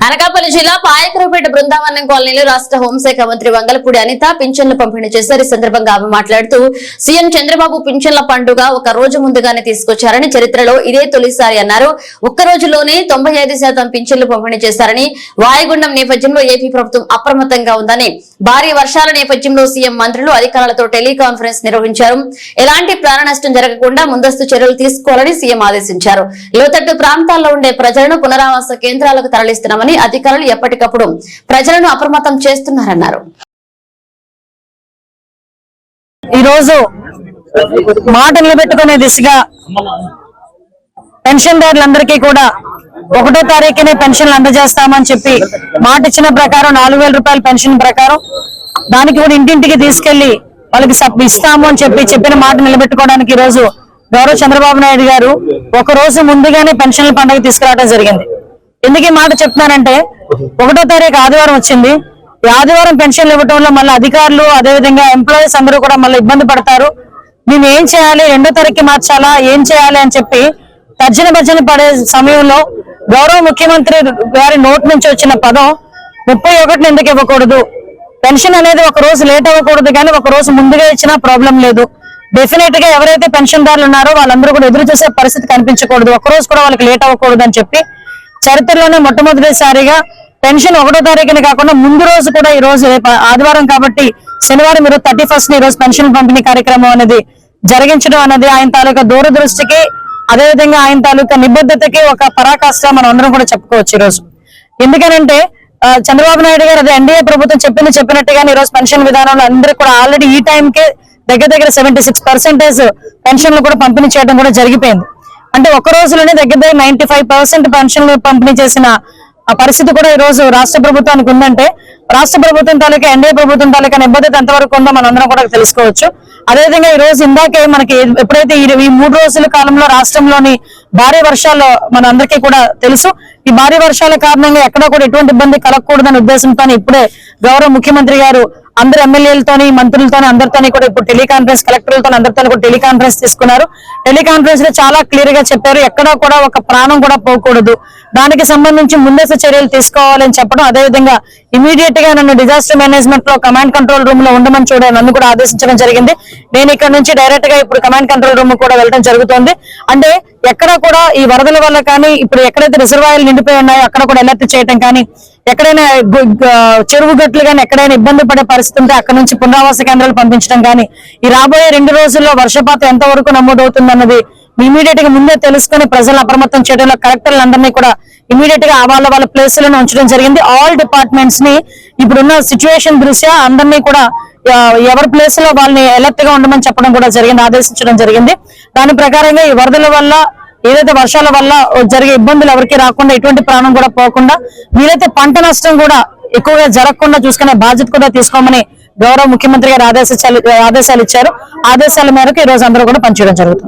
అనకాపల్లి జిల్లా పాయకరపేట బృందావనం కాలనీలో రాష్ట్ర హోంశాఖ మంత్రి వంగలపూడి అనిత పింఛన్లు పంపిణీ చేశారు. ఈ సందర్భంగా ఆమె మాట్లాడుతూ సీఎం చంద్రబాబు పింఛన్ల పండుగ ఒక రోజు ముందుగానే తీసుకొచ్చారని, చరిత్రలో ఇదే తొలిసారి అన్నారు. ఒక్క రోజులోనే 95% పింఛన్లు పంపిణీ చేశారని, వాయుగుండం నేపథ్యంలో ఏపీ ప్రభుత్వం అప్రమత్తంగా ఉందని, భారీ వర్షాల నేపథ్యంలో సీఎం మంత్రులు అధికారులతో టెలికాన్ఫరెన్స్ నిర్వహించారు. ఎలాంటి ప్రాణ నష్టం జరగకుండా ముందస్తు చర్యలు తీసుకోవాలని సీఎం ఆదేశించారు. లోతట్టు ప్రాంతాల్లో ఉండే ప్రజలను పునరావాస కేంద్రాలకు తరలిస్తున్నామని, అధికారులు ఎప్పటికప్పుడు ప్రజలను అప్రమత్తం చేస్తున్నారన్నారు. ఈరోజు మాట నిలబెట్టుకునే దిశగా పెన్షన్దారులందరికీ కూడా 1వ తారీఖునే పెన్షన్లు అందజేస్తామని చెప్పి మాట ఇచ్చిన ప్రకారం 4000 రూపాయల పెన్షన్ ప్రకారం దానికి కూడా ఇంటింటికి తీసుకెళ్లి వాళ్ళకి ఇస్తాము అని చెప్పిన మాట నిలబెట్టుకోవడానికి ఈరోజు గౌరవ చంద్రబాబు నాయుడు గారు ఒక రోజు ముందుగానే పెన్షన్ల పండుగ తీసుకురావడం జరిగింది. ఎందుకు ఈ మాట చెప్తున్నానంటే 1వ తారీఖు ఆదివారం వచ్చింది. ఈ ఆదివారం పెన్షన్లు ఇవ్వటం వల్ల మళ్ళీ అధికారులు అదేవిధంగా ఎంప్లాయీస్ అందరూ కూడా మళ్ళీ ఇబ్బంది పడతారు. మేము ఏం చేయాలి, 2వ తారీఖుకి మార్చాలా, ఏం చేయాలి అని చెప్పి తర్జన భర్జన పడే సమయంలో గౌరవ ముఖ్యమంత్రి గారి నోటి నుంచి వచ్చిన పదం 31ని ఎందుకు ఇవ్వకూడదు, పెన్షన్ అనేది ఒక రోజు లేట్ అవ్వకూడదు, కానీ ఒక రోజు ముందుగా ఇచ్చినా ప్రాబ్లం లేదు. డెఫినెట్ గా ఎవరైతే పెన్షన్దారులు ఉన్నారో వాళ్ళందరూ కూడా ఎదురు చూసే పరిస్థితి కనిపించకూడదు, ఒక రోజు కూడా వాళ్ళకి లేట్ అవ్వకూడదు అని చెప్పి చరిత్రలోనే మొట్టమొదటిసారిగా పెన్షన్ 1వ తారీఖుని కాకుండా ముందు రోజు కూడా ఈ రోజు ఆదివారం కాబట్టి శనివారం 31st ఈ రోజు పెన్షన్ పంపిణీ కార్యక్రమం అనేది జరిగించడం అనేది ఆయన తాలూకా దూరదృష్టికి అదేవిధంగా ఆయన తాలూకా నిబద్ధతకి ఒక పరాకాష్ట మనం అందరం కూడా చెప్పుకోవచ్చు. ఈ రోజు ఎందుకనంటే చంద్రబాబు నాయుడు గారు అదే ఎన్డీఏ ప్రభుత్వం చెప్పినట్టుగానే ఈ రోజు పెన్షన్ విధానంలో అందరూ కూడా ఆల్రెడీ ఈ టైంకే దగ్గర 76% పెన్షన్లు కూడా పంపిణీ చేయడం కూడా జరిగిపోయింది. అంటే ఒక రోజులోనే దగ్గర 95% పెన్షన్లు పంపిణీ చేసిన పరిస్థితి కూడా ఈ రోజు రాష్ట్ర ప్రభుత్వానికి ఉందంటే రాష్ట్ర ప్రభుత్వం తాలూకా ఎన్డీఏ ప్రభుత్వం తాలూకా నిబద్ధత ఎంతవరకు ఉందో మనందరం కూడా తెలుసుకోవచ్చు. అదేవిధంగా ఈ రోజు ఇందాకే మనకి ఎప్పుడైతే ఈ 3 రోజుల కాలంలో రాష్ట్రంలోని భారీ వర్షాలు మన అందరికీ కూడా తెలుసు. ఈ భారీ వర్షాల కారణంగా ఎక్కడా కూడా ఎటువంటి ఇబ్బంది కలగకూడదనే ఉద్దేశంతో ఇప్పుడే గౌరవ ముఖ్యమంత్రి గారు అందరు ఎమ్మెల్యేలతోని మంత్రులతోని అందరితోని కూడా ఇప్పుడు టెలికాన్ఫరెన్స్ కలెక్టర్లతో అందరితో కూడా టెలికాన్ఫరెన్స్ తీసుకున్నారు. టెలికాన్ఫరెన్స్ లో చాలా క్లియర్ గా చెప్పారు, ఎక్కడా కూడా ఒక ప్రాణం కూడా పోకూడదు, దానికి సంబంధించి ముందస్తు చర్యలు తీసుకోవాలని చెప్పడం, అదేవిధంగా ఇమీడియట్ గా నన్ను డిజాస్టర్ మేనేజ్మెంట్ లో కమాండ్ కంట్రోల్ రూమ్ లో ఉండమని నన్ను కూడా ఆదేశించడం జరిగింది. నేను ఇక్కడ నుంచి డైరెక్ట్ గా ఇప్పుడు కమాండ్ కంట్రోల్ రూమ్ కూడా వెళ్ళడం జరుగుతుంది. అంటే ఎక్కడ కూడా ఈ వరదల వల్ల కానీ ఇప్పుడు ఎక్కడైతే రిజర్వాయర్లు నిండిపోయి ఉన్నాయో అక్కడ కూడా అలర్ట్ చేయడం కానీ, ఎక్కడైనా చెరువు గట్లు కానీ ఎక్కడైనా ఇబ్బంది పడే పరిస్థితి ఉంటే అక్కడ నుంచి పునరావాస కేంద్రాలు పంపించడం కానీ, ఈ రాబోయే 2 రోజుల్లో వర్షపాతం ఎంతవరకు నమోదవుతుందన్నది ఇమీడియట్ గా ముందే తెలుసుకుని ప్రజలను అప్రమత్తం చేయడంలో కలెక్టర్లందరినీ కూడా ఇమీడియట్ గా వాళ్ళ ప్లేసులను ఉంచడం జరిగింది. ఆల్ డిపార్ట్మెంట్స్ ని ఇప్పుడున్న సిచ్యువేషన్ దృష్ట్యా అందరినీ కూడా ఎవరి ప్లేస్ లో వాళ్ళని అలర్ట్ గా ఉండమని చెప్పడం కూడా జరిగింది, ఆదేశించడం జరిగింది. దాని ప్రకారంగా ఈ వరదల వల్ల ఏదైతే వర్షాల వల్ల జరిగే ఇబ్బందులు ఎవరికి రాకుండా ఎటువంటి ప్రాణం కూడా పోకుండా వీలైతే పంట నష్టం కూడా ఎక్కువగా జరగకుండా చూసుకునే బాధ్యత కూడా తీసుకోమని గౌరవ ముఖ్యమంత్రి గారు ఆదేశాలు ఇచ్చారు. ఆదేశాల మేరకు ఈ రోజు అందరూ కూడా పనిచేయడం జరుగుతుంది.